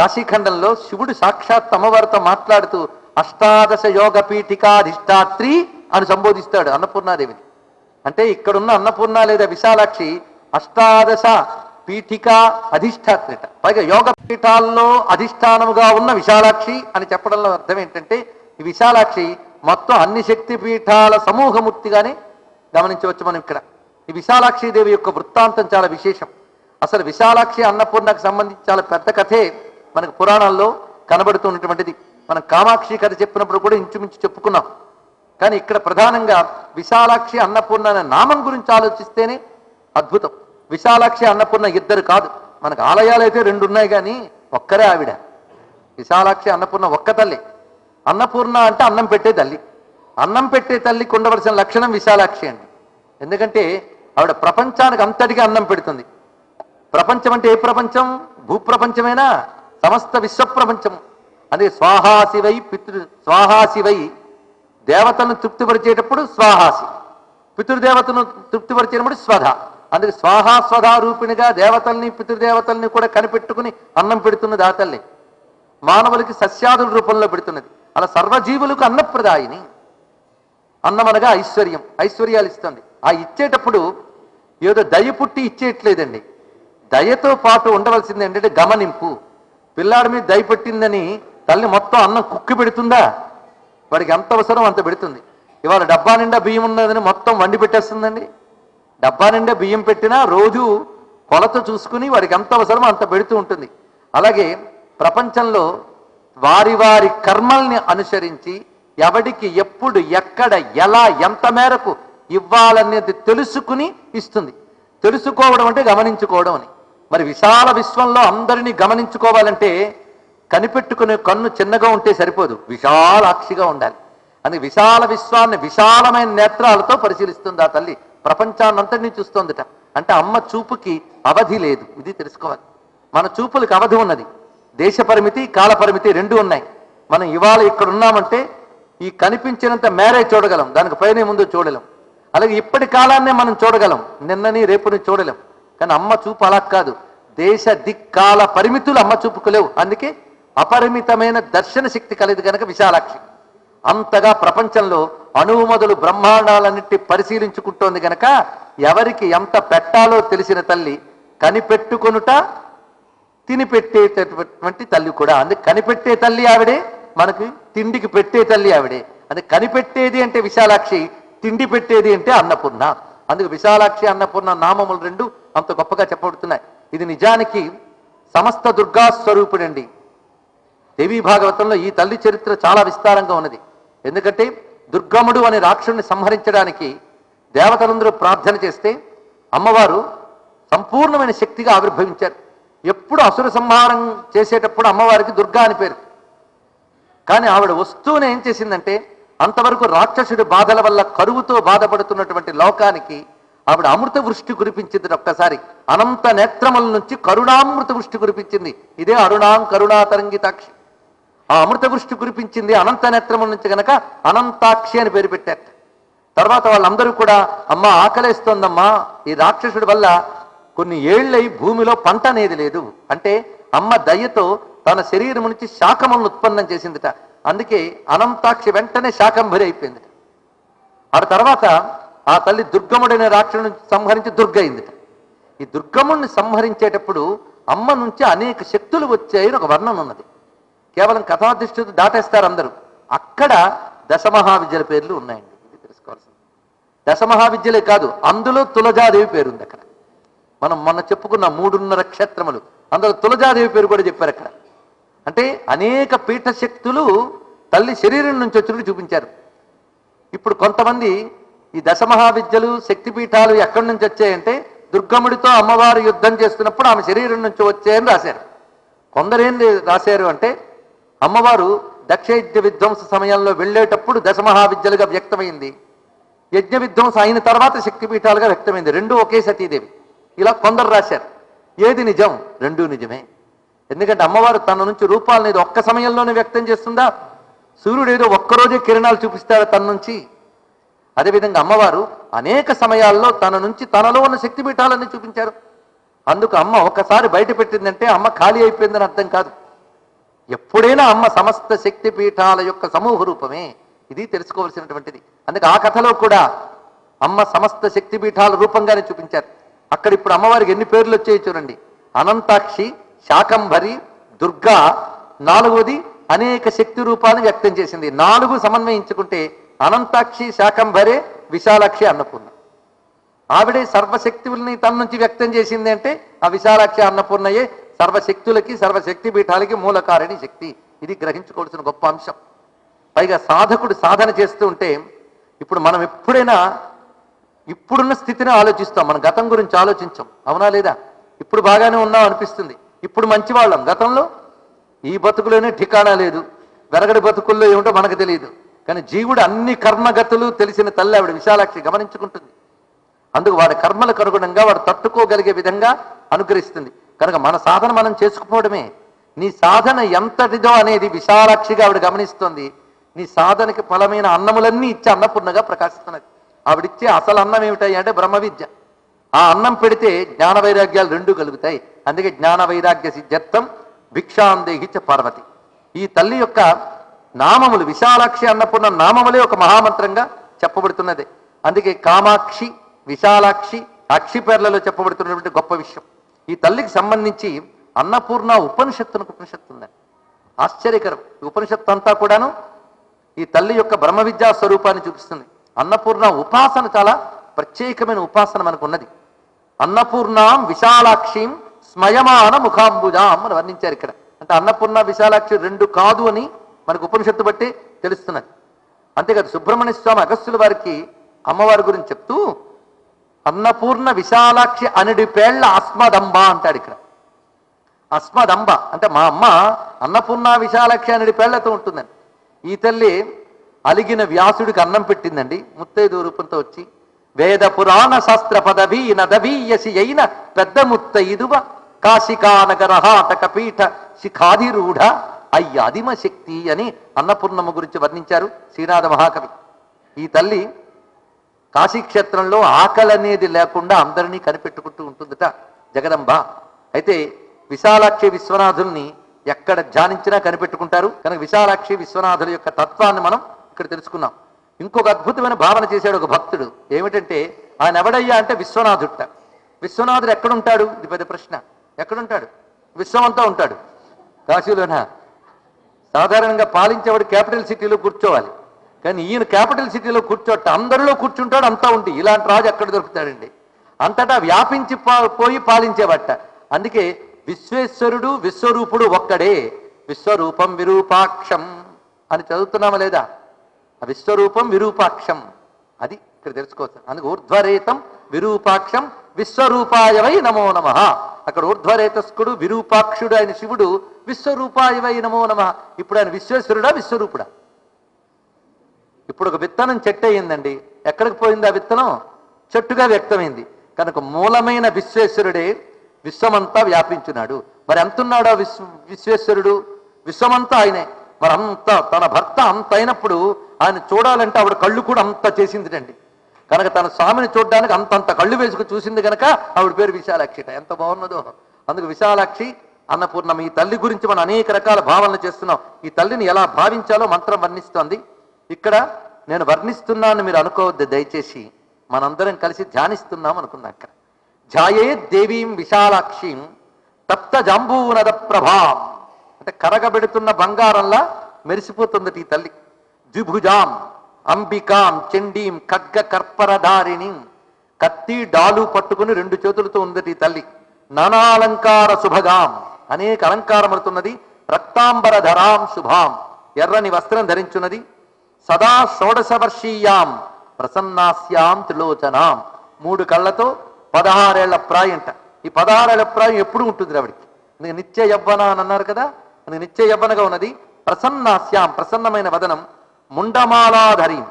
కాశీఖండంలో శివుడు సాక్షాత్ అమ్మవారితో మాట్లాడుతూ అష్టాదశ యోగ పీఠికాధిష్టాత్రి అని సంబోధిస్తాడు అన్నపూర్ణాదేవిని. అంటే ఇక్కడున్న అన్నపూర్ణ లేదా విశాలాక్షి అష్టాదశ పీఠికా అధిష్టాత్రిట. పైగా యోగ పీఠాల్లో అధిష్టానముగా ఉన్న విశాలాక్షి అని చెప్పడంలో అర్థం ఏంటంటే ఈ విశాలాక్షి మొత్తం అన్ని శక్తి పీఠాల సమూహమూర్తిగానే గమనించవచ్చు మనం ఇక్కడ. ఈ విశాలాక్షిదేవి యొక్క వృత్తాంతం చాలా విశేషం. అసలు విశాలాక్షి అన్నపూర్ణకు సంబంధించి చాలా పెద్ద కథే మనకు పురాణాల్లో కనబడుతున్నటువంటిది. మనం కామాక్షి కథ చెప్పినప్పుడు కూడా ఇంచుమించు చెప్పుకున్నాం. కానీ ఇక్కడ ప్రధానంగా విశాలాక్షి అన్నపూర్ణ అనే నామం గురించి ఆలోచిస్తేనే అద్భుతం. విశాలాక్షి అన్నపూర్ణ ఇద్దరు కాదు, మనకు ఆలయాలు అయితే 2 ఉన్నాయి కానీ ఒక్కరే ఆవిడ. విశాలాక్షి అన్నపూర్ణ ఒక్క తల్లి. అన్నపూర్ణ అంటే అన్నం పెట్టే తల్లి. అన్నం పెట్టే తల్లికి ఉండవలసిన లక్షణం విశాలాక్షి అండి. ఎందుకంటే ఆవిడ ప్రపంచానికి అంతటికీ అన్నం పెడుతుంది. ప్రపంచం అంటే ఏ ప్రపంచం? భూప్రపంచమేనా? సమస్త విశ్వప్రపంచం. అదే స్వాహాశివై స్వాహాశివై దేవతలను తృప్తిపరిచేటప్పుడు స్వాహాసి, పితృదేవతను తృప్తిపరిచేటప్పుడు స్వధ. అందుకే స్వాహాస్వధ రూపిణిగా దేవతల్ని పితృదేవతల్ని కూడా కనిపెట్టుకుని అన్నం పెడుతున్నది ఆ తల్లి. మానవులకి సస్యాదుల రూపంలో పెడుతున్నది. అలా సర్వజీవులకు అన్నప్రదాయిని. అన్నం అనగా ఐశ్వర్యం, ఐశ్వర్యాలు ఇస్తుంది. ఆ ఇచ్చేటప్పుడు ఏదో దయ పుట్టి ఇచ్చేయట్లేదండి. దయతో పాటు ఉండవలసింది ఏంటంటే గమనింపు. పిల్లాడి మీద దయ పెట్టిందని తల్లి మొత్తం అన్నం కుక్కి పెడుతుందా? వాడికి ఎంత అవసరం అంత పెడుతుంది. ఇవాళ డబ్బా నిండా బియ్యం ఉన్నదని మొత్తం వండి పెట్టేస్తుందండి. డబ్బా నిండా బియ్యం పెట్టినా రోజు కొలత చూసుకుని వాడికి ఎంత అవసరమో అంత పెడుతూ ఉంటుంది. అలాగే ప్రపంచంలో వారి వారి కర్మల్ని అనుసరించి ఎవడికి ఎప్పుడు ఎక్కడ ఎలా ఎంత మేరకు ఇవ్వాలనేది తెలుసుకుని ఇస్తుంది. తెలుసుకోవడం అంటే గమనించుకోవడం అని. మరి విశాల విశ్వంలో అందరినీ గమనించుకోవాలంటే కనిపెట్టుకునే కన్ను చిన్నగా ఉంటే సరిపోదు, విశాలాక్షిగా ఉండాలి. అందుకే విశాల విశ్వాన్ని విశాలమైన నేత్రాలతో పరిశీలిస్తుంది ఆ తల్లి. ప్రపంచాన్నంతటినీ చూస్తోందిట. అంటే అమ్మ చూపుకి అవధి లేదు, ఇది తెలుసుకోవాలి. మన చూపులకు అవధి ఉన్నది. దేశ పరిమితి, కాల పరిమితి 2 ఉన్నాయి. మనం ఇవాళ ఇక్కడ ఉన్నామంటే ఈ కనిపించినంత మేరే చూడగలం, దానికి పైన ముందు చూడలేం. అలాగే ఇప్పటి కాలాన్నే మనం చూడగలం, నిన్నని రేపుని చూడలేం. కానీ అమ్మ చూపు అలా కాదు. దేశ దిక్కాల పరిమితులు అమ్మ చూపుకు లేవు. అందుకే అపరిమితమైన దర్శన శక్తి కలిది కనుక విశాలాక్షి. అంతగా ప్రపంచంలో అణువు మొదలు బ్రహ్మాండాలన్నిటి పరిశీలించుకుంటోంది గనక ఎవరికి ఎంత పెట్టాలో తెలిసిన తల్లి. కనిపెట్టుకొనుట తిని పెట్టేటటువంటి తల్లి కూడా. అందుకే కనిపెట్టే తల్లి ఆవిడే, మనకి తిండికి పెట్టే తల్లి ఆవిడే. అందుకే కనిపెట్టేది అంటే విశాలాక్షి, తిండి పెట్టేది అంటే అన్నపూర్ణ. అందుకు విశాలాక్షి అన్నపూర్ణ నామములు 2 అంత గొప్పగా చెప్పబడుతున్నాయి. ఇది నిజానికి సమస్త దుర్గా స్వరూపుడండి. దేవీ భాగవతంలో ఈ తల్లి చరిత్ర చాలా విస్తారంగా ఉన్నది. ఎందుకంటే దుర్గముడు అనే రాక్షసుని సంహరించడానికి దేవతలందరూ ప్రార్థన చేస్తే అమ్మవారు సంపూర్ణమైన శక్తిగా ఆవిర్భవించారు. ఎప్పుడు అసుర సంహారం చేసేటప్పుడు అమ్మవారికి దుర్గా అని పేరు. కానీ ఆవిడ వస్తూనే ఏం చేసిందంటే అంతవరకు రాక్షసుడి బాధల వల్ల కరువుతో బాధపడుతున్నటువంటి లోకానికి ఆవిడ అమృత వృష్టి కురిపించింది. ఒక్కసారి అనంత నేత్రముల నుంచి కరుణామృత వృష్టి కురిపించింది. ఇదే అరుణాం కరుణా తరంగితాక్షి. ఆ అమృత వృష్టి కురిపించింది అనంత నేత్రముల నుంచి గనక అనంతాక్షి అని పేరు పెట్టారు. తర్వాత వాళ్ళందరూ కూడా అమ్మ ఆకలేస్తోందమ్మా, ఈ రాక్షసుడి వల్ల కొన్ని ఏళ్ళై భూమిలో పంట అనేది లేదు అంటే అమ్మ దయతో తన శరీరం నుంచి శాకములను ఉత్పన్నం చేసిందిట. అందుకే అనంతాక్షి వెంటనే శాకంభరి అయిపోయిందిట. ఆ తర్వాత ఆ తల్లి దుర్గముడైన రాక్షసుని సంహరించి దుర్గ అయిందిట. ఈ దుర్గముడిని సంహరించేటప్పుడు అమ్మ నుంచి అనేక శక్తులు వచ్చాయని ఒక వర్ణన ఉన్నది. కేవలం కథాదృష్టితో దాటేస్తారు అందరూ. అక్కడ దశమహావిద్యల పేర్లు ఉన్నాయండి, ఇది తెలుసుకోవాల్సింది. దశమహావిద్యలే కాదు, అందులో తులజాదేవి పేరుంది అక్కడ. మనం మొన్న చెప్పుకున్న 3.5 నక్షత్రములు, అందులో తులజాదేవి పేరు కూడా చెప్పారు అక్కడ. అంటే అనేక పీఠ శక్తులు తల్లి శరీరం నుంచి వచ్చినట్టు చూపించారు. ఇప్పుడు కొంతమంది ఈ దశమహావిద్యలు శక్తిపీఠాలు ఎక్కడి నుంచి వచ్చాయంటే దుర్గముడితో అమ్మవారు యుద్ధం చేస్తున్నప్పుడు ఆమె శరీరం నుంచి వచ్చాయని రాశారు. కొందరేం రాశారు అంటే అమ్మవారు దక్షయజ్ఞ విధ్వంస సమయంలో వెళ్ళేటప్పుడు దశమహావిద్యలుగా వ్యక్తమైంది, యజ్ఞ విధ్వంసం అయిన తర్వాత శక్తిపీఠాలుగా వ్యక్తమైంది. 2 ఒకే సతీదేవి. ఇలా కొందరు రాశారు. ఏది నిజం? 2 నిజమే. ఎందుకంటే అమ్మవారు తన నుంచి రూపాలను ఏదో ఒక్క సమయంలోనే వ్యక్తం చేస్తుందా? సూర్యుడు ఏదో ఒక్కరోజే కిరణాలు చూపిస్తారా తన నుంచి? అదేవిధంగా అమ్మవారు అనేక సమయాల్లో తన నుంచి తనలో ఉన్న శక్తిపీఠాలన్నీ చూపించారు. అందుకు అమ్మ ఒకసారి బయట పెట్టిందంటే అమ్మ ఖాళీ అయిపోయిందని అర్థం కాదు. ఎప్పుడైనా అమ్మ సమస్త శక్తి పీఠాల యొక్క సమూహ రూపమే. ఇది తెలుసుకోవలసినటువంటిది. అందుకే ఆ కథలో కూడా అమ్మ సమస్త శక్తి పీఠాల రూపంగానే చూపించారు. అక్కడ ఇప్పుడు అమ్మవారికి ఎన్ని పేర్లు వచ్చాయి చూడండి. అనంతాక్షి, శాకంభరి, దుర్గా, నాలుగవది అనేక శక్తి రూపాలను వ్యక్తం చేసింది. 4 సమన్వయించుకుంటే అనంతాక్షి, శాకంభరే, విశాలాక్షి, అన్నపూర్ణ. ఆవిడే సర్వశక్తుల్ని తన నుంచి వ్యక్తం చేసింది అంటే ఆ విశాలాక్షి అన్నపూర్ణయే సర్వశక్తులకి సర్వశక్తి పీఠాలకి మూలకారిణి శక్తి. ఇది గ్రహించుకోవాల్సిన గొప్ప అంశం. పైగా సాధకుడు సాధన చేస్తూ ఉంటే ఇప్పుడు మనం ఎప్పుడైనా ఇప్పుడున్న స్థితిని ఆలోచిస్తాం, మన గతం గురించి ఆలోచించాం. అవునా లేదా? ఇప్పుడు బాగానే ఉన్నాం అనిపిస్తుంది, ఇప్పుడు మంచివాళ్ళం. గతంలో ఈ బతుకులోనే ఠికానా లేదు, వెరగడి బతుకుల్లో ఏమిటో మనకు తెలియదు. కానీ జీవుడు అన్ని కర్మగతులు తెలిసిన తల్లి ఆవిడ విశాలాక్షి గమనించుకుంటుంది. అందుకు వాడి కర్మలకు అనుగుణంగా వాడు తట్టుకోగలిగే విధంగా అనుగ్రహిస్తుంది. కనుక మన సాధన మనం చేసుకుపోవడమే. నీ సాధన ఎంతటిదో అనేది విశాలాక్షిగా ఆవిడ గమనిస్తుంది. నీ సాధనకి ఫలమైన అన్నములన్నీ ఇచ్చే అన్నపూర్ణగా ప్రకాశిస్తున్నది. ఆవిడిచ్చే అసలు అన్నం ఏమిటాయి అంటే బ్రహ్మ విద్య. ఆ అన్నం పెడితే జ్ఞాన వైరాగ్యాలు 2 కలుగుతాయి. అందుకే జ్ఞాన వైరాగ్య సిద్ధ్యర్థం భిక్షాందేహిచ పార్వతి. ఈ తల్లి యొక్క నామములు విశాలాక్షి అన్నపూర్ణ నామములే ఒక మహామంత్రంగా చెప్పబడుతున్నది. అందుకే కామాక్షి, విశాలాక్షి, అక్షి పేర్లలో చెప్పబడుతున్నటువంటి గొప్ప విషయం. ఈ తల్లికి సంబంధించి అన్నపూర్ణ ఉపనిషత్తు ఉందండి. ఆశ్చర్యకరం. ఈ ఉపనిషత్తు అంతా కూడాను ఈ తల్లి యొక్క బ్రహ్మ విద్యా స్వరూపాన్ని చూపిస్తుంది. అన్నపూర్ణ ఉపాసన చాలా ప్రత్యేకమైన ఉపాసన మనకు ఉన్నది. అన్నపూర్ణాం విశాలాక్షిం స్మయమాన ముఖాంబుజాం అని వర్ణించారు ఇక్కడ. అంటే అన్నపూర్ణ విశాలాక్షి 2 కాదు అని మనకు ఉపనిషత్తు బట్టి తెలుస్తున్నది. అంతేకాదు సుబ్రహ్మణ్య స్వామి అగస్త్యుల వారికి అమ్మవారి గురించి చెప్తూ అన్నపూర్ణ విశాలాక్షి అనడి పేళ్ల అస్మదంబ అంటాడు ఇక్కడ. అస్మదంబ అంటే మా అమ్మ అన్నపూర్ణ విశాలాక్షి అనడి పేళ్లతో ఉంటుందండి. ఈ తల్లి అలిగిన వ్యాసుడికి అన్నం పెట్టిందండి ముత్తైదు రూపంతో వచ్చి. వేద పురాణ శాస్త్ర పదవీ నదవీయసి అయిన పెద్ద ముత్తైదువ కాశికానగరహాటక పీఠ శిఖాధిరూఢ అయ్యాదిమ శక్తి అని అన్నపూర్ణమ్మ గురించి వర్ణించారు శ్రీనాథ మహాకవి. ఈ తల్లి కాశీక్షేత్రంలో ఆకలి అనేది లేకుండా అందరినీ కనిపెట్టుకుంటూ ఉంటుందట జగదంబ. అయితే విశాలాక్షి విశ్వనాథుల్ని ఎక్కడ ధ్యానించినా కనిపెట్టుకుంటారు. కనుక విశాలాక్షి విశ్వనాథుల యొక్క తత్వాన్ని మనం ఇక్కడ తెలుసుకున్నాం. ఇంకొక అద్భుతమైన భావన చేశాడు ఒక భక్తుడు. ఏమిటంటే ఆయన ఎవడయ్యా అంటే విశ్వనాథుట. విశ్వనాథుడు ఎక్కడుంటాడు? ఇది పెద్ద ప్రశ్న. ఎక్కడుంటాడు? విశ్వమంతా ఉంటాడు. కాశీలోనా? సాధారణంగా పాలించేవాడు క్యాపిటల్ సిటీలో కూర్చోవాలి. కానీ ఈయన క్యాపిటల్ సిటీలో కూర్చోట అందరిలో కూర్చుంటాడు. అంతా ఉండి ఇలాంటి రాజు ఎక్కడ దొరుకుతాడండి? అంతటా వ్యాపించి పోయి పాలించేవట. అందుకే విశ్వేశ్వరుడు విశ్వరూపుడు ఒక్కడే. విశ్వరూపం విరూపాక్షం అని చదువుతున్నామా లేదా? విశ్వరూపం విరూపాక్షం అది ఇక్కడ తెలుసుకోవచ్చు. అందుకే ఊర్ధ్వరేతం విరూపాక్షం విశ్వరూపాయవై నమో నమః. అక్కడ ఊర్ధ్వరేతస్కుడు విరూపాక్షుడు ఆయన శివుడు, విశ్వరూపాయవై నమో నమః. ఇప్పుడు ఆయన విశ్వేశ్వరుడా విశ్వరూపుడా? ఇప్పుడు ఒక విత్తనం చెట్టు అయ్యిందండి. ఎక్కడికి పోయింది ఆ విత్తనం? చెట్టుగా వ్యక్తమైంది. కనుక మూలమైన విశ్వేశ్వరుడే విశ్వమంతా వ్యాపించున్నాడు. మరి ఎంతున్నాడు ఆ విశ్వేశ్వరుడు? విశ్వమంతా ఆయనే. మరి అంత తన భర్త అంత అయినప్పుడు ఆయన చూడాలంటే ఆవిడ కళ్ళు కూడా అంత చేసిందిటండి. కనుక తన స్వామిని చూడడానికి అంతంత కళ్ళు వేసుకు చూసింది కనుక ఆవిడ పేరు విశాలాక్షిట. ఎంత బాగున్నదో. అందుకు విశాలాక్షి అన్నపూర్ణం. ఈ తల్లి గురించి మనం అనేక రకాల భావనలు చేస్తున్నాం. ఈ తల్లిని ఎలా భావించాలో మంత్రం వర్ణిస్తోంది. ఇక్కడ నేను వర్ణిస్తున్నాను మీరు అనుకోవద్దు దయచేసి. మనందరం కలిసి ధ్యానిస్తున్నాం అనుకున్నా. అక్కడ ధ్యాయే దేవీం విశాలాక్షిం తప్త జాంబూనద ప్రభాం అంటే కరగబెడుతున్న బంగారంలా మెరిసిపోతుంది ఈ తల్లి. ద్విభుజాం అంబికాం చండీం ఖడ్గ కర్పరధారిణి. కత్తి డాలు పట్టుకుని 2 చేతులతో ఉంది ఈ తల్లి. నానాలంకార శుభగాం అనేక అలంకారములుతున్నది. రక్తాంబర ధరాం శుభాం ఎర్రని వస్త్రం ధరించున్నది. సదా షోడశవర్షీయాం ప్రసన్నాస్యాం త్రిలోచనాం 3 కళ్ళతో 16 ఏళ్ల ప్రాయంట. ఈ 16 ఏళ్ల ప్రాయం ఎప్పుడు ఉంటుంది ఆవిడికి? నిత్య యవ్వన అని అన్నారు కదా. నిత్య యవ్వనగా ఉన్నది. ప్రసన్నాస్యాం ప్రసన్నమైన వదనం. ముండమాలాధరీం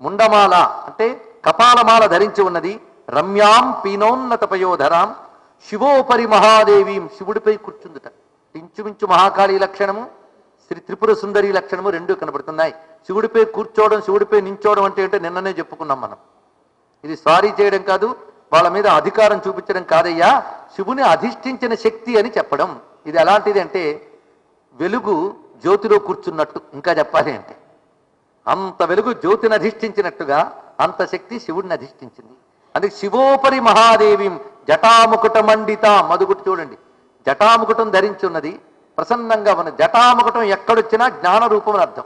ముండమాల అంటే కపాలమాల ధరించి ఉన్నది. రమ్యాం పీనోన్నత పయోధరాం శివోపరి మహాదేవీం శివుడిపై కూర్చుందుట. ఇంచుమించు మహాకాళీ లక్షణము శ్రీ త్రిపుర సుందరి లక్షణము 2 కనబడుతున్నాయి. శివుడిపై కూర్చోవడం శివుడిపై నించోవడం అంటే నిన్ననే చెప్పుకున్నాం మనం. ఇది స్వారీ చేయడం కాదు, వాళ్ళ మీద అధికారం చూపించడం కాదయ్యా, శివుని అధిష్ఠించిన శక్తి అని చెప్పడం. ఇది ఎలాంటిది అంటే వెలుగు జ్యోతిలో కూర్చున్నట్టు, ఇంకా చెప్పాలి అంటే అంత వెలుగు జ్యోతిని అధిష్ఠించినట్టుగా అంత శక్తి శివుడిని అధిష్ఠించింది. అందుకే శివోపరి మహాదేవిం జటాముకుట మండిత, మధుగుటి చూడండి, జటాముకుటం ధరించి ఉన్నది, ప్రసన్నంగా ఉన్న జటాముకుటం ఎక్కడొచ్చినా జ్ఞాన రూపం అని అర్థం.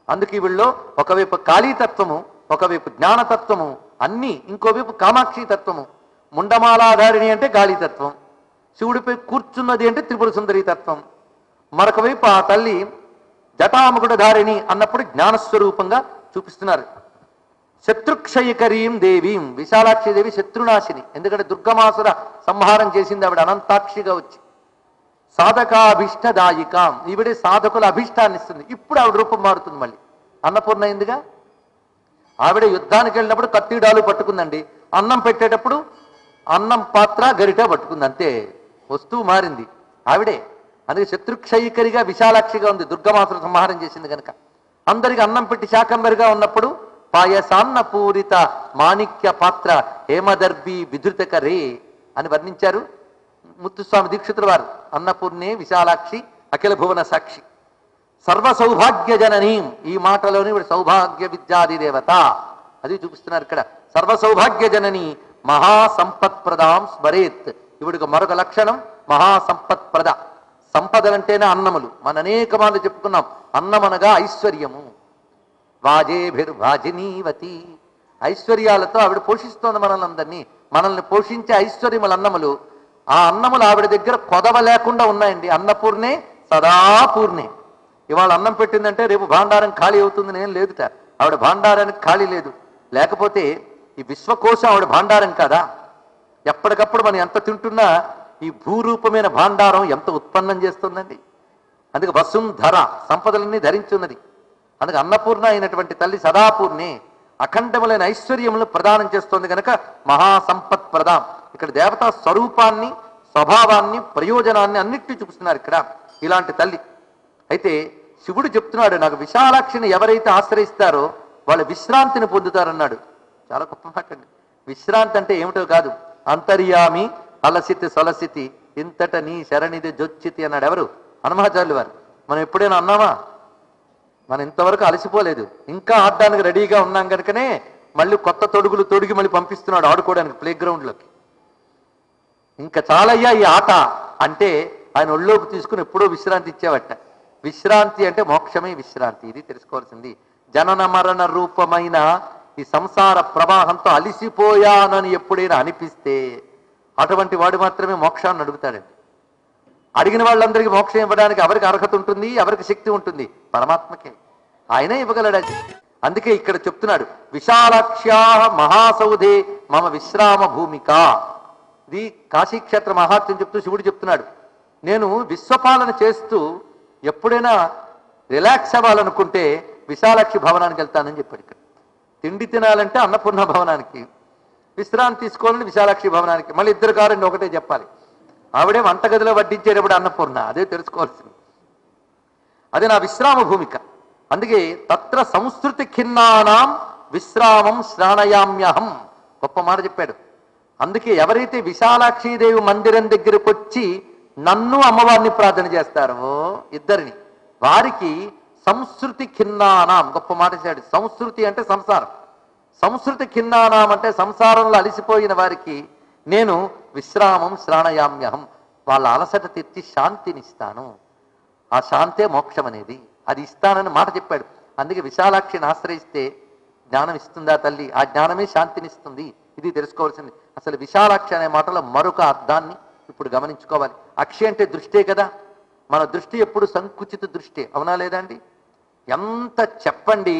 అందుకే వీళ్ళలో ఒకవైపు కాళీతత్వము, ఒకవైపు జ్ఞానతత్వము అన్నీ, ఇంకోవైపు కామాక్షి తత్వము. ముండమాలాధారిణి అంటే కాళీతత్వం, శివుడిపై కూర్చున్నది అంటే త్రిపుర సుందరి తత్వం. మరొక వైపు ఆ తల్లి జటాముకుటధారిణి అన్నప్పుడు జ్ఞానస్వరూపంగా చూపిస్తున్నారు. శత్రుక్షయకరీం దేవీం, విశాలాక్షిదేవి శత్రునాశిని, ఎందుకంటే దుర్గమాసుర సంహారం చేసింది ఆవిడ అనంతాక్షిగా వచ్చి. సాధకాభిష్టదాయికాం, ఈవిడే సాధకుల అభిష్టాన్ని ఇస్తుంది. ఇప్పుడు ఆవిడ రూపం మారుతుంది, మళ్ళీ అన్నపూర్ణ అయిందిగా. ఆవిడ యుద్ధానికి వెళ్ళినప్పుడు కత్తిడాలు పట్టుకుందండి, అన్నం పెట్టేటప్పుడు అన్నం పాత్ర గరిట పట్టుకుంది, అంతే, వస్తువు మారింది ఆవిడే. అందుకే శత్రుక్షయికరిగా విశాలాక్షిగా ఉంది, దుర్గమాసుర సంహారం చేసింది కనుక. అందరికి అన్నం పెట్టి శాకంబరిగా ఉన్నప్పుడు పాయసాన్న పూరిత మాణిక్య పాత్ర హేమదర్భి విధృతకరే అని వర్ణించారు ముత్తుస్వామి దీక్షితుల వారు. అన్నపూర్ణే విశాలాక్షి అఖిల భువన సాక్షి సర్వ సౌభాగ్య జననీం, ఈ మాటలోని సౌభాగ్య విద్యాది దేవత అది చూపిస్తున్నారు ఇక్కడ. సర్వ సౌభాగ్య జనని మహాసంపత్ప్రదాం స్మరేత్, ఇవిడికి మరొక లక్షణం మహాసంపత్ప్రద. సంపదలంటేనే అన్నములు, మన అనేక మార్లు చెప్పుకున్నాం. అన్నమనగా ఐశ్వర్యము. వాజేభిర్వాజినీవతి, ఐశ్వర్యాలతో ఆవిడ పోషిస్తోంది మనల్ని అందరినీ. మనల్ని పోషించే ఐశ్వర్యములు అన్నములు. ఆ అన్నములు ఆవిడ దగ్గర కొదవ లేకుండా ఉన్నాయండి. అన్నపూర్ణే సదాపూర్ణే. ఇవాళ అన్నం పెట్టిందంటే రేపు భాండారం ఖాళీ అవుతుందని ఏం లేదుట. ఆవిడ భాండారానికి ఖాళీ లేదు. లేకపోతే ఈ విశ్వకోశం ఆవిడ భాండారం కాదా? ఎప్పటికప్పుడు మనం ఎంత తింటున్నా ఈ భూరూపమైన భాండారం ఎంత ఉత్పన్నం చేస్తుందండి. అందుకే వసుంధర, సంపదలన్నీ ధరించున్నది. అందుకే అన్నపూర్ణ అయినటువంటి తల్లి సదాపూర్ణే, అఖండములైన ఐశ్వర్యములను ప్రదానం చేస్తోంది కనుక మహాసంపత్ ప్రదాం. ఇక్కడ దేవతా స్వరూపాన్ని, స్వభావాన్ని, ప్రయోజనాన్ని అన్నిటినీ చూపిస్తున్నారు ఇక్కడ ఇలాంటి తల్లి. అయితే శివుడు చెప్తున్నాడు, నాకు విశాలాక్షిని ఎవరైతే ఆశ్రయిస్తారో వాళ్ళు విశ్రాంతిని పొందుతారన్నాడు. చాలా గొప్ప మాట అండి. విశ్రాంతి అంటే ఏమిటో కాదు, అంతర్యామి అలసితి సొలసితి ఇంతట నీ శరణిది జొచ్చితి అన్నాడు ఎవరు? హనుమాచార్యులు వారు. మనం ఎప్పుడైనా అన్నామా? మనం ఇంతవరకు అలసిపోలేదు, ఇంకా ఆడడానికి రెడీగా ఉన్నాం కనుకనే మళ్ళీ కొత్త తొడుగులు తొడిగి మళ్ళీ పంపిస్తున్నాడు ఆడుకోవడానికి ప్లే గ్రౌండ్లోకి. ఇంకా చాలయ్యా ఈ ఆట అంటే ఆయన ఒళ్ళోకి తీసుకుని ఎప్పుడో విశ్రాంతి ఇచ్చేవట. విశ్రాంతి అంటే మోక్షమే విశ్రాంతి, ఇది తెలుసుకోవాల్సింది. జనన మరణ రూపమైన ఈ సంసార ప్రవాహంతో అలిసిపోయానని ఎప్పుడైనా అనిపిస్తే అటువంటి వాడు మాత్రమే మోక్షాన్ని అడుగుతాడండి. అడిగిన వాళ్ళందరికీ మోక్షం ఇవ్వడానికి ఎవరికి అర్హత ఉంటుంది, ఎవరికి శక్తి ఉంటుంది? పరమాత్మకే, ఆయనే ఇవ్వగలడు. అందుకే ఇక్కడ చెప్తున్నాడు, విశాలాక్ష్యా మహాసౌధే మమ విశ్రామ భూమిక. ఇది కాశీక్షేత్ర మహాత్మ్యం చెప్తూ శివుడు చెప్తున్నాడు, నేను విశ్వపాలన చేస్తూ ఎప్పుడైనా రిలాక్స్ అవ్వాలనుకుంటే విశాలాక్షి భవనానికి వెళ్తానని చెప్పాడు. ఇక్కడ తిండి తినాలంటే అన్నపూర్ణ భవనానికి, విశ్రాంతి తీసుకోవాలని విశాలాక్షి భవనానికి. మళ్ళీ ఇద్దరు కారండి ఒకటే చెప్పాలి. ఆవిడే వంటగదిలో వడ్డించేటప్పుడు అన్నపూర్ణ, అదే తెలుసుకోవాల్సింది. అదే నా విశ్రామ భూమిక. అందుకే తత్ర సంస్కృతి ఖిన్నానాం విశ్రామం శ్రాణయామ్యహం, గొప్ప మాట చెప్పాడు. అందుకే ఎవరైతే విశాలాక్షీదేవి మందిరం దగ్గరకు వచ్చి నన్ను అమ్మవారిని ప్రార్థన చేస్తారో ఇద్దరిని, వారికి సంస్కృతి ఖిన్నానాం, గొప్ప మాట చేశాడు. సంస్కృతి అంటే సంసారం, సంస్కృతి ఖిన్నానాం అంటే సంసారంలో అలిసిపోయిన వారికి నేను విశ్రామం శ్రాణయామ్యహం, వాళ్ళ అలసట తెచ్చి శాంతినిస్తాను. ఆ శాంతే మోక్షం అనేది, అది ఇస్తానని మాట చెప్పాడు. అందుకే విశాలాక్షిని ఆశ్రయిస్తే జ్ఞానం ఇస్తుందా తల్లి? ఆ జ్ఞానమే శాంతినిస్తుంది. ఇది తెలుసుకోవాల్సింది. అసలు విశాలాక్షి అనే మాటలో మరొక అర్థాన్ని ఇప్పుడు గమనించుకోవాలి. అక్షి అంటే దృష్టే కదా. మన దృష్టి ఎప్పుడు సంకుచిత దృష్టి, అవునా లేదా అండి? ఎంత చెప్పండి,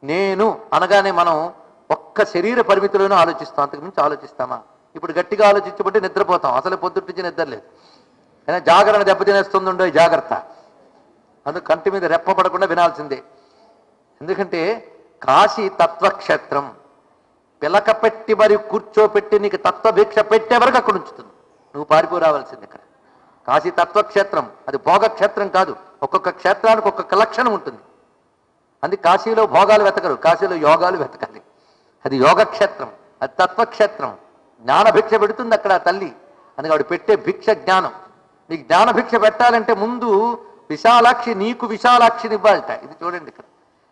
నేను అనగానే మనం ఒక్క శరీర పరిమితిలోనూ ఆలోచిస్తాం, అంతకుమించి ఆలోచిస్తామా? ఇప్పుడు గట్టిగా ఆలోచించబట్టి నిద్రపోతాం, అసలు పొద్దుటించి నిద్ర లేదు. అయినా జాగరణ దెబ్బతినేస్తుందో జాగ్రత్త, అందుకు కంటి మీద రెప్పపడకుండా వినాల్సిందే. ఎందుకంటే కాశీ తత్వక్షేత్రం, పిలక పెట్టి మరి కూర్చోపెట్టి నీకు తత్వభిక్ష పెట్టే వరకు అక్కడ ఉంచుతుంది, నువ్వు పారిపోరావాల్సింది. ఇక్కడ కాశీ తత్వక్షేత్రం, అది భోగక్షేత్రం కాదు. ఒక్కొక్క క్షేత్రానికి ఒక్కొక్క లక్షణం ఉంటుంది. అందుకే కాశీలో భోగాలు వెతకరు, కాశీలో యోగాలు వెతకాలి. అది యోగక్షేత్రం, అది తత్వక్షేత్రం. జ్ఞాన భిక్ష పెడుతుంది అక్కడ తల్లి. అందుకే ఆవిడ పెట్టే భిక్ష జ్ఞానం. నీకు జ్ఞానభిక్ష పెట్టాలంటే ముందు విశాలాక్షి నీకు విశాలాక్షిని ఇవ్వాలట. ఇది చూడండి ఇక్కడ.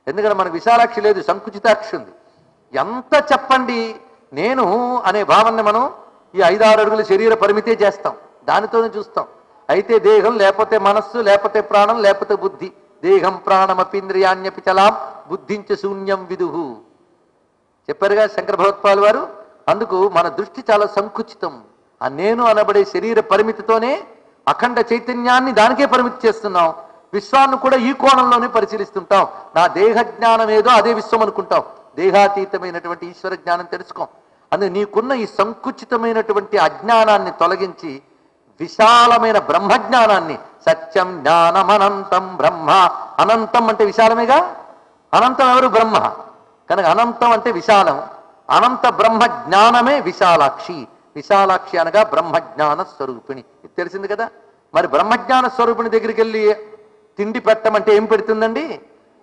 ఎందుకంటే మనకు విశాలాక్షి లేదు, సంకుచితాక్షి ఉంది. ఎంత చెప్పండి నేను అనే భావనని మనం ఈ 5-6 అడుగుల శరీర పరిమితే చేస్తాం, దానితోనే చూస్తాం. అయితే దేహం లేకపోతే మనస్సు, లేకపోతే ప్రాణం, లేకపోతే బుద్ధి. దేహం ప్రాణమపీంద్రియాణ్యపి చలాం బుద్ధించ శూన్యం విదుహు చెప్పారుగా శంకర భగవత్పాల్ వారు. అందుకు మన దృష్టి చాలా సంకుచితం. ఆ నేను అనబడే శరీర పరిమితితోనే అఖండ చైతన్యాన్ని దానికే పరిమితి చేస్తున్నాం. విశ్వాన్ని కూడా ఈ కోణంలోనే పరిశీలిస్తుంటాం. నా దేహ జ్ఞానం ఏదో అదే విశ్వం అనుకుంటాం. దేహాతీతమైనటువంటి ఈశ్వర జ్ఞానం తెలుసుకోం. అందుకే నీకున్న ఈ సంకుచితమైనటువంటి అజ్ఞానాన్ని తొలగించి విశాలమైన బ్రహ్మజ్ఞానాన్ని, సత్యం జ్ఞానం అనంతం బ్రహ్మ. అనంతం అంటే విశాలమేగా, అనంతం ఎవరు? బ్రహ్మ. కనుక అనంతం అంటే విశాలం. అనంత బ్రహ్మ జ్ఞానమే విశాలాక్షి. విశాలాక్షి అనగా బ్రహ్మజ్ఞాన స్వరూపిణి. ఇది తెలిసింది కదా. మరి బ్రహ్మజ్ఞాన స్వరూపిణి దగ్గరికి వెళ్ళి తిండి పెట్టమంటే ఏం పెడుతుందండి?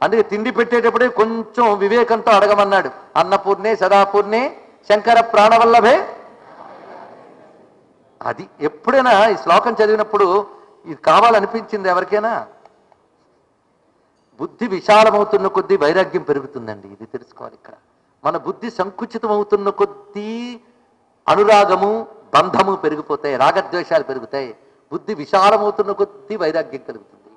అందుకే తిండి పెట్టేటప్పుడే కొంచెం వివేకంతో అడగమన్నాడు. అన్నపూర్ణే సదాపూర్ణే శంకర ప్రాణవల్లభే. అది ఎప్పుడైనా ఈ శ్లోకం చదివినప్పుడు ఇది కావాలనిపించింది ఎవరికైనా? బుద్ధి విశాలమవుతున్న కొద్దీ వైరాగ్యం పెరుగుతుందండి. ఇది తెలుసుకోవాలి ఇక్కడ. మన బుద్ధి సంకుచితం అవుతున్న కొద్దీ అనురాగము బంధము పెరిగిపోతాయి, రాగద్వేషాలు పెరుగుతాయి. బుద్ధి విశాలమవుతున్న కొద్దీ వైరాగ్యం కలుగుతుంది.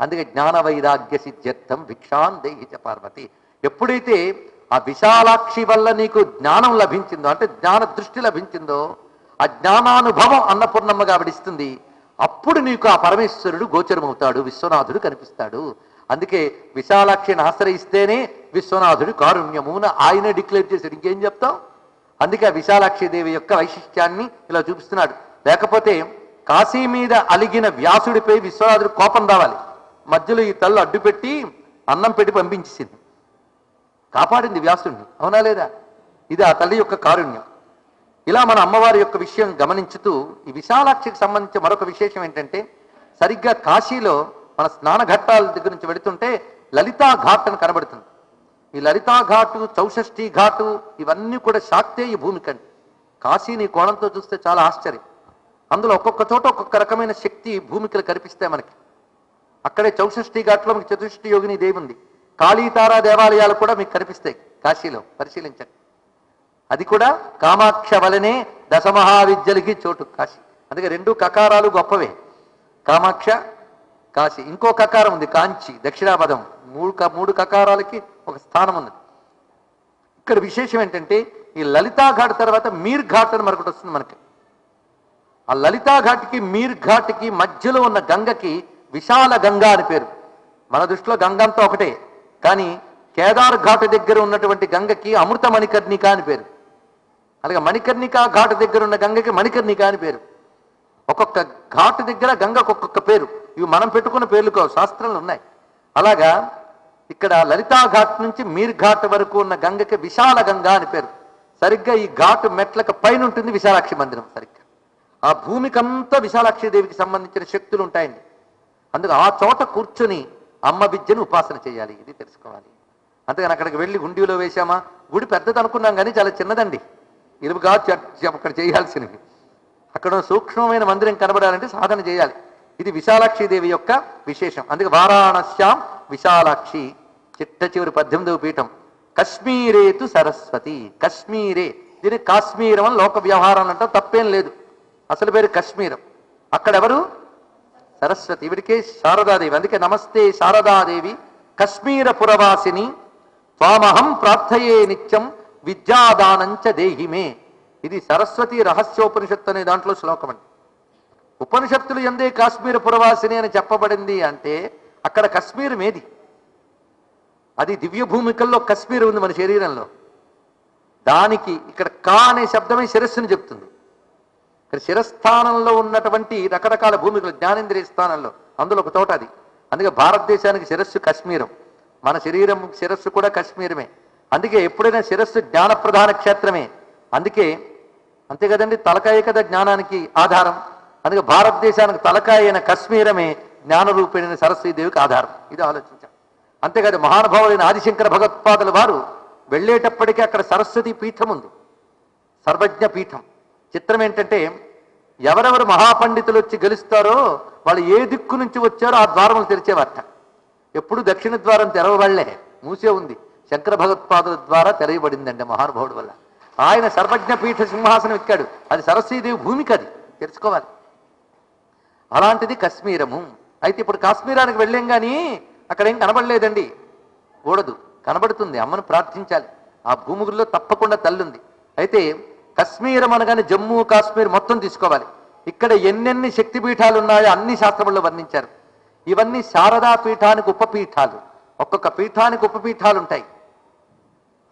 అందుకే జ్ఞాన వైరాగ్య సిద్ధ్యర్థం భిక్షాన్ దేహి చ పార్వతి. ఎప్పుడైతే ఆ విశాలాక్షి వల్ల నీకు జ్ఞానం లభించిందో, అంటే జ్ఞాన దృష్టి లభించిందో, ఆ జ్ఞానానుభవం అన్నపూర్ణమ్మగా విడిస్తుంది. అప్పుడు నీకు ఆ పరమేశ్వరుడు గోచరమవుతాడు, విశ్వనాథుడు కనిపిస్తాడు. అందుకే విశాలాక్షిని ఆశ్రయిస్తేనే విశ్వనాథుడు కారుణ్యమున ఆయన డిక్లేర్ చేశాడు. ఇంకేం చెప్తాం? అందుకే ఆ విశాలాక్షి దేవి యొక్క వైశిష్ట్యాన్ని ఇలా చూపిస్తున్నాడు. లేకపోతే కాశీ మీద అలిగిన వ్యాసుడిపై విశ్వనాథుడు కోపం రావాలి. మధ్యలో ఈ తల్లు అడ్డుపెట్టి అన్నం పెట్టి పంపించేసింది, కాపాడింది వ్యాసుడిని. అవునా లేదా? ఇది ఆ తల్లి యొక్క కారుణ్యం. ఇలా మన అమ్మవారి యొక్క విషయం గమనించుతూ ఈ విశాలాక్షికి సంబంధించి మరొక విశేషం ఏంటంటే, సరిగ్గా కాశీలో మన స్నాన ఘట్టాల దగ్గర నుంచి వెళుతుంటే లలితా ఘాట్ అని కనబడుతుంది. ఈ లలితా ఘాటు, చౌషష్ఠి ఘాటు ఇవన్నీ కూడా శాక్తేయ భూమికండి. కాశీని కోణంతో చూస్తే చాలా ఆశ్చర్యం. అందులో ఒక్కొక్క చోట ఒక్కొక్క రకమైన శక్తి భూమికలు కనిపిస్తాయి మనకి. అక్కడే చౌషష్ఠి ఘాట్లో మీకు చతుష్ఠి యోగిని దేవి ఉంది. కాళీతారా దేవాలయాలు కూడా మీకు కనిపిస్తాయి కాశీలో, పరిశీలించండి. అది కూడా కామాక్ష వలనే దశమహావిద్యలకి చోటు కాశీ. అందుకే 2 కకారాలు గొప్పవే, కామాక్ష కాశీ. ఇంకో కకారం ఉంది కాంచి, దక్షిణాపదం. 3 కకారాలకి ఒక స్థానం ఉంది. ఇక్కడ విశేషం ఏంటంటే ఈ లలితా ఘాట్ తర్వాత మీర్ ఘాట్ అని మరొకటి వస్తుంది మనకి. ఆ లలితా ఘాట్కి మీర్ ఘాట్కి మధ్యలో ఉన్న గంగకి విశాల గంగా అని పేరు. మన దృష్టిలో గంగంతా ఒకటే, కానీ కేదార్ ఘాట్ దగ్గర ఉన్నటువంటి గంగకి అమృత మణికర్ణిక అని పేరు. అలాగే మణికర్ణిక ఘాట్ దగ్గర ఉన్న గంగకి మణికర్ణిక అని పేరు. ఒక్కొక్క ఘాట్ దగ్గర గంగకు ఒక్కొక్క పేరు. ఇవి మనం పెట్టుకున్న పేర్లు కావు, శాస్త్రంలో ఉన్నాయి. అలాగా ఇక్కడ లలితా ఘాట్ నుంచి మీర్ ఘాట్ వరకు ఉన్న గంగకి విశాల గంగా అని పేరు. సరిగ్గా ఈ ఘాటు మెట్లకు పైన ఉంటుంది విశాలాక్షి మందిరం. సరిగ్గా ఆ భూమికంతా విశాలాక్షి దేవికి సంబంధించిన శక్తులు ఉంటాయండి. అందుకు ఆ చోట కూర్చొని అమ్మ విద్యను ఉపాసన చేయాలి. ఇది తెలుసుకోవాలి. అంతేగాని అక్కడికి వెళ్ళి గుండీలో వేశామా, గుడి పెద్దది అనుకున్నాం కానీ చాలా చిన్నదండి. ఇరువుగా అక్కడ చేయాల్సినవి. అక్కడ సూక్ష్మమైన మందిరం కనబడాలంటే సాధన చేయాలి. ఇది విశాలాక్షి దేవి యొక్క విశేషం. అందుకే వారాణస్యాం విశాలాక్షి చిట్ట చివరి 18వ పీఠం. కశ్మీరేతు సరస్వతి. కశ్మీరే, దీని కాశ్మీరం అని లోక వ్యవహారం అంటే తప్పేం లేదు. అసలు పేరు కశ్మీరం. అక్కడెవరు? సరస్వతి. ఇవిడికే శారదాదేవి. అందుకే నమస్తే శారదాదేవి కశ్మీర పురవాసిని త్వామహం ప్రార్థయే నిత్యం విద్యాదానంచ దేహిమే. ఇది సరస్వతి రహస్యోపనిషత్తు అనే దాంట్లో శ్లోకం అండి. ఉపనిషత్తులు ఎందే కాశ్మీర పురవాసిని అని చెప్పబడింది అంటే అక్కడ కశ్మీరం ఏది? అది దివ్య భూమికల్లో కశ్మీరం ఉంది మన శరీరంలో. దానికి ఇక్కడ కా అనే శబ్దమే శిరస్సుని చెప్తుంది. ఇక్కడ శిరస్థానంలో ఉన్నటువంటి రకరకాల భూమికలు, జ్ఞానేంద్రియ స్థానంలో అందులో ఒక తోట అది. అందుకే భారతదేశానికి శిరస్సు కశ్మీరం, మన శరీరం శిరస్సు కూడా కశ్మీరమే. అందుకే ఎప్పుడైనా శిరస్సు జ్ఞాన ప్రధాన క్షేత్రమే. అందుకే అంతే కదండి, తలకాయ కదా జ్ఞానానికి ఆధారం. అందుకే భారతదేశానికి తలకాయ అయిన కశ్మీరమే జ్ఞానరూపిణి సరస్వతీదేవికి ఆధారం. ఇది ఆలోచించాం. అంతేకాదు మహానుభావులైన ఆదిశంకర భగవత్పాదుల వారు వెళ్ళేటప్పటికీ అక్కడ సరస్వతి పీఠం ఉంది, సర్వజ్ఞ పీఠం. చిత్రం ఏంటంటే ఎవరెవరు మహాపండితులు వచ్చి గెలుస్తారో వాళ్ళు ఏ దిక్కు నుంచి వచ్చారో ఆ ద్వారములు తెరిచేవారట. ఎప్పుడు దక్షిణ ద్వారం తెరవబడలే, మూసే ఉంది. శంకర భగవత్పాదుల ద్వారా తెరయబడిందండి మహానుభావుడు వల్ల. ఆయన సర్వజ్ఞ పీఠ సింహాసనం ఎక్కాడు. అది సరస్వతీదేవి భూమికి, అది తెలుసుకోవాలి. అలాంటిది కశ్మీరము. అయితే ఇప్పుడు కాశ్మీరానికి వెళ్ళాం కానీ అక్కడ ఏం కనబడలేదండి. కూడదు, కనబడుతుంది. అమ్మను ప్రార్థించాలి. ఆ భూముల్లో తప్పకుండా తల్లుంది. అయితే కశ్మీరం అనగానే జమ్మూ కాశ్మీర్ మొత్తం తీసుకోవాలి. ఇక్కడ ఎన్నెన్ని శక్తిపీఠాలు ఉన్నాయో అన్ని శాస్త్రముల్లో వర్ణించారు. ఇవన్నీ శారదా పీఠానికి ఉపపీఠాలు. ఒక్కొక్క పీఠానికి ఉపపీఠాలు ఉంటాయి.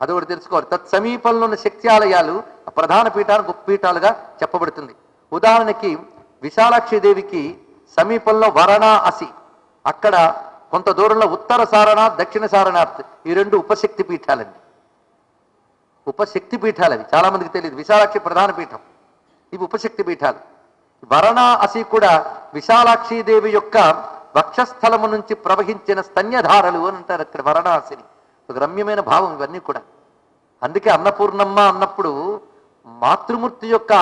అదొకటి తెలుసుకోవాలి. తత్సమీపంలో ఉన్న శక్తి ఆలయాలు ప్రధాన పీఠానికి ఉపపీఠాలుగా చెప్పబడుతుంది. ఉదాహరణకి విశాలాక్షిదేవికి సమీపంలో వారణాసి, అక్కడ కొంత దూరంలో ఉత్తర సారనాథ్, దక్షిణ సారనాథ్, ఈ రెండు ఉపశక్తి పీఠాలండి. ఉపశక్తి పీఠాలు అవి చాలా మందికి తెలియదు. విశాలాక్షి ప్రధాన పీఠం, ఇవి ఉపశక్తి పీఠాలు. వారణాసి కూడా విశాలాక్షిదేవి యొక్క వక్షస్థలము నుంచి ప్రవహించిన స్తన్యధారలు అని అంటారు అక్కడ వారణాసిని. ఒక రమ్యమైన భావం ఇవన్నీ కూడా. అందుకే అన్నపూర్ణమ్మ అన్నప్పుడు మాతృమూర్తి యొక్క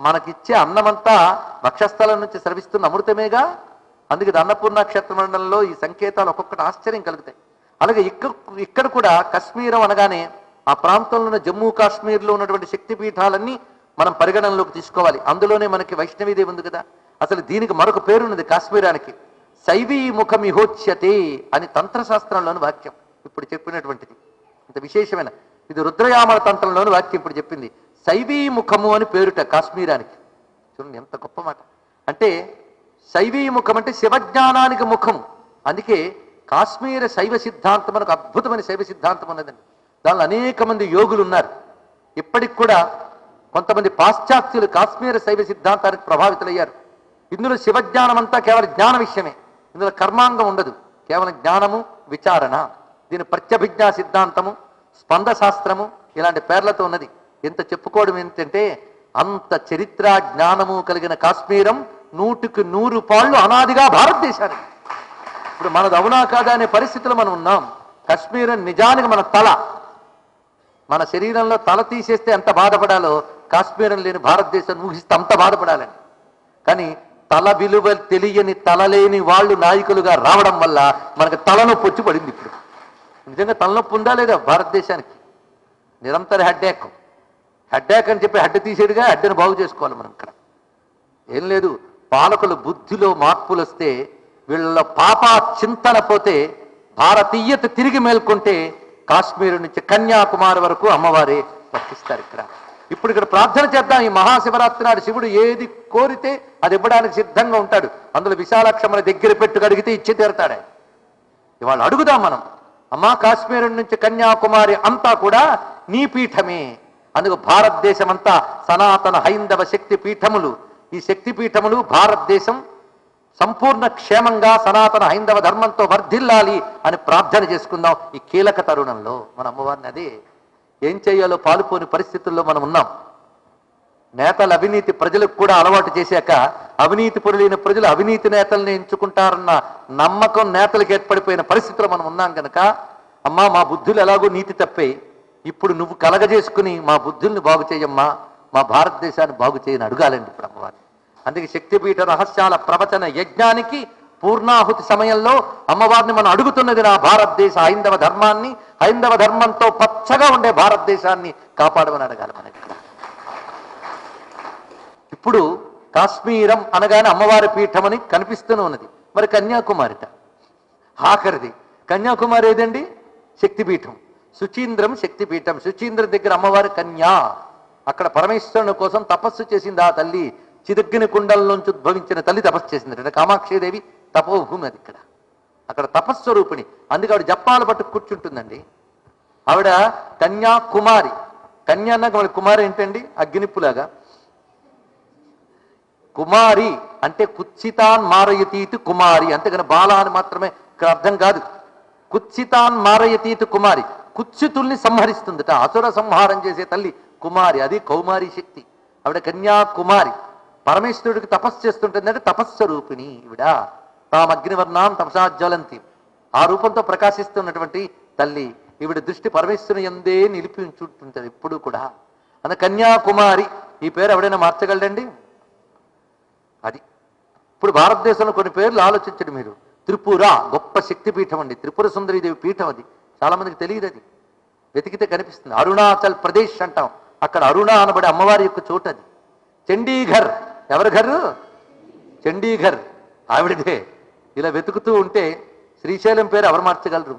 మనకిచ్చే అన్నమంతా వక్షస్థలం నుంచి స్రవిస్తున్న అమృతమేగా. అందుకే అన్నపూర్ణ క్షేత్ర మండలంలో ఈ సంకేతాలు ఒక్కొక్కటి ఆశ్చర్యం కలుగుతాయి. అలాగే ఇక్కడ కూడా కశ్మీరం అనగానే ఆ ప్రాంతంలో ఉన్న జమ్మూ కాశ్మీర్లో ఉన్నటువంటి శక్తిపీఠాలన్నీ మనం పరిగణనలోకి తీసుకోవాలి. అందులోనే మనకి వైష్ణవీదేవి ఉంది కదా. అసలు దీనికి మరొక పేరున్నది కాశ్మీరానికి, శైవీ ముఖమిహోచ్యతే అని తంత్రశాస్త్రంలోని వాక్యం ఇప్పుడు చెప్పినటువంటిది. ఇంత విశేషమైన ఇది రుద్రయామల తంత్రంలోని వాక్యం ఇప్పుడు చెప్పింది. శైవీ ముఖము అని పేరుట కాశ్మీరానికి. చూడండి ఎంత గొప్ప మాట. అంటే శైవీ ముఖం అంటే శివజ్ఞానానికి ముఖం. అందుకే కాశ్మీర శైవ సిద్ధాంతం మనకు అద్భుతమైన శైవ సిద్ధాంతం ఉన్నదండి. దానిలో అనేక మంది యోగులు ఉన్నారు. ఇప్పటికి కూడా కొంతమంది పాశ్చాత్యులు కాశ్మీర శైవ సిద్ధాంతానికి ప్రభావితులయ్యారు. ఇందులో శివజ్ఞానం అంతా కేవలం జ్ఞాన విషయమే. ఇందులో కర్మాంగం ఉండదు, కేవలం జ్ఞానము విచారణ. దీని ప్రత్యభిజ్ఞా సిద్ధాంతము, స్పంద శాస్త్రము ఇలాంటి పేర్లతో ఉన్నది. ఎంత చెప్పుకోవడం ఏంటంటే అంత చరిత్ర జ్ఞానము కలిగిన కాశ్మీరం 100కి 100 పాళ్ళు అనాదిగా భారతదేశానికి. ఇప్పుడు మనది అవునా కాదా అనే పరిస్థితుల్లో మనం ఉన్నాం. కాశ్మీరం నిజానికి మన తల, మన శరీరంలో తల తీసేస్తే ఎంత బాధపడాలో కాశ్మీరం లేని భారతదేశం ఊహిస్తే అంత బాధపడాలండి. కానీ తల విలువ తెలియని తలలేని వాళ్ళు నాయకులుగా రావడం వల్ల మనకు తలనొప్పి వచ్చి పడింది. ఇప్పుడు నిజంగా తలనొప్పి ఉందా లేదా భారతదేశానికి? నిరంతర హెడ్ఏక్ అని చెప్పి హెడ్ తీసేడుగా హెడ్ని బాగు చేసుకోవాలి మనం. ఇక్కడ ఏం లేదు, పాలకుల బుద్ధిలో మార్పులు వస్తే, వీళ్ళ పాప చింతన పోతే, భారతీయత తిరిగి మేల్కొంటే కాశ్మీర్ నుంచి కన్యాకుమారి వరకు అమ్మవారే వర్తిస్తారు ఇక్కడ. ఇప్పుడు ఇక్కడ ప్రార్థన చేద్దాం. ఈ మహాశివరాత్రి నాడు శివుడు ఏది కోరితే అది ఇవ్వడానికి సిద్ధంగా ఉంటాడు. అందులో విశాలాక్షమ్మల దగ్గర పెట్టు అడిగితే ఇచ్చి తీరుతాడే. ఇవాళ అడుగుదాం మనం, అమ్మా కాశ్మీర్ నుంచి కన్యాకుమారి అంతా కూడా నీ పీఠమే. అందుకు భారతదేశం అంతా సనాతన హైందవ శక్తి పీఠములు. ఈ శక్తి పీఠములు భారతదేశం సంపూర్ణ క్షేమంగా సనాతన హైందవ ధర్మంతో వర్ధిల్లాలి అని ప్రార్థన చేసుకుందాం. ఈ కీలక తరుణంలో మన అమ్మవారిని అదే ఏం చేయాలో పాలుపోని పరిస్థితుల్లో మనం ఉన్నాం. నేతల అవినీతి ప్రజలకు కూడా అలవాటు చేశాక అవినీతి పరులైన ప్రజలు అవినీతి నేతల్ని ఎంచుకుంటారన్న నమ్మకం నేతలకు ఏర్పడిపోయిన పరిస్థితుల్లో మనం ఉన్నాం కనుక, అమ్మా మా బుద్ధులు ఎలాగో నీతి తప్పే, ఇప్పుడు నువ్వు కలగజేసుకుని మా బుద్ధుల్ని బాగు చేయమ్మా, మా భారతదేశాన్ని బాగు చేయని అడగాలండి ఇప్పుడు అమ్మవారిని. అందుకే శక్తిపీఠ రహస్యాల ప్రవచన యజ్ఞానికి పూర్ణాహుతి సమయంలో అమ్మవారిని మనం అడుగుతున్నది నా భారతదేశ హైందవ ధర్మాన్ని, హైందవ ధర్మంతో పచ్చగా ఉండే భారతదేశాన్ని కాపాడమని అడగాలి మనకి. ఇప్పుడు కాశ్మీరం అనగానే అమ్మవారి పీఠం అని కనిపిస్తూనే ఉన్నది. మరి కన్యాకుమారిట ఆఖరిది. కన్యాకుమారి ఏదండి? శక్తిపీఠం. సుచీంద్రం శక్తిపీఠం. సుచీంద్రం దగ్గర అమ్మవారి కన్యా. అక్కడ పరమేశ్వరుని కోసం తపస్సు చేసింది ఆ తల్లి. చిదగ్గిన కుండల్లోంచి ఉద్భవించిన తల్లి తపస్సు చేసింది. అంటే కామాక్షిదేవి తపోభూమి అది. ఇక్కడ అక్కడ తపస్వరూపిణి. అందుకే ఆవిడ జప్పాలు పట్టు కూర్చుంటుందండి. ఆవిడ కన్యాకుమారి. కన్యా అన్నాక మన కుమారి ఏంటండి? అగ్నిప్పులాగా. కుమారి అంటే కుత్సితాన్ మారయతీతి కుమారి. అంతేగాని బాల అని మాత్రమే ఇక్కడ అర్థం కాదు. కుత్సితాన్ మారయతీతి కుమారి. కుత్సితుల్ని సంహరిస్తుందట. అసుర సంహారం చేసే తల్లి కుమారి. అది కౌమారి శక్తి. ఆవిడ కన్యాకుమారి. పరమేశ్వరుడికి తపస్సు చేస్తుంటుందంటే తపస్వరూపిణి ఈవిడ. తామగ్నివర్ణాం తపసాజ్వలంతి. ఆ రూపంతో ప్రకాశిస్తున్నటువంటి తల్లి ఈవిడ దృష్టి పరమేశ్వరుని యందే నిలిపి ఉంచుంటుంది ఎప్పుడు కూడా. అన్న కన్యాకుమారి ఈ పేరు ఎవడైనా మార్చగలడండి? అది ఇప్పుడు భారతదేశంలో కొన్ని పేర్లు ఆలోచించండి మీరు. త్రిపుర గొప్ప శక్తిపీఠం అండి, త్రిపుర సుందరీదేవి పీఠం అది, చాలా మందికి తెలియదు, అది వెతికితే కనిపిస్తుంది. అరుణాచల్ ప్రదేశ్ అంటాం, అక్కడ అరుణ అనబడే అమ్మవారి యొక్క చోటు అది. చండీఘర్, ఎవరి ఘర్? చండీఘర్, ఆవిడదే. ఇలా వెతుకుతూ ఉంటే శ్రీశైలం పేరు ఎవరు మార్చగలరు?